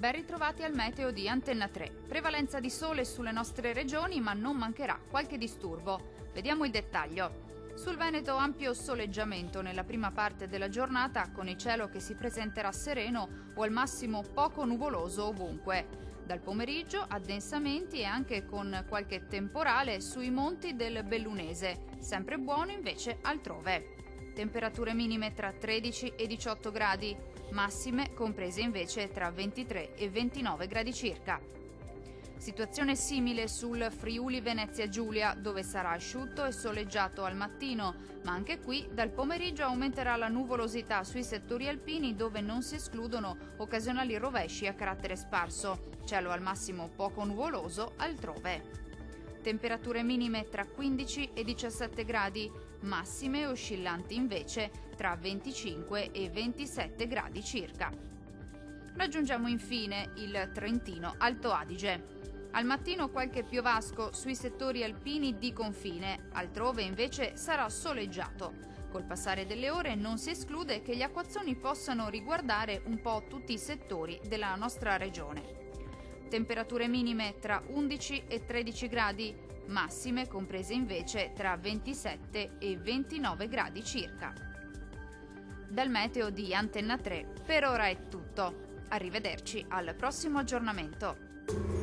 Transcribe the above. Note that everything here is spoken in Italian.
Ben ritrovati al meteo di Antenna 3. Prevalenza di sole sulle nostre regioni, ma non mancherà qualche disturbo. Vediamo il dettaglio. Sul Veneto ampio soleggiamento nella prima parte della giornata, con il cielo che si presenterà sereno o al massimo poco nuvoloso ovunque. Dal pomeriggio addensamenti e anche con qualche temporale sui monti del Bellunese, sempre buono invece altrove. Temperature minime tra 13 e 18 gradi, massime comprese invece tra 23 e 29 gradi circa. Situazione simile sul Friuli Venezia Giulia, dove sarà asciutto e soleggiato al mattino, ma anche qui dal pomeriggio aumenterà la nuvolosità sui settori alpini, dove non si escludono occasionali rovesci a carattere sparso, cielo al massimo poco nuvoloso altrove. Temperature minime tra 15 e 17 gradi, massime oscillanti invece tra 25 e 27 gradi circa. Raggiungiamo infine il Trentino Alto Adige. Al mattino qualche piovasco sui settori alpini di confine, altrove invece sarà soleggiato. Col passare delle ore non si esclude che gli acquazzoni possano riguardare un po' tutti i settori della nostra regione. Temperature minime tra 11 e 13 gradi, massime comprese invece tra 27 e 29 gradi circa. Dal meteo di Antenna 3 per ora è tutto. Arrivederci al prossimo aggiornamento.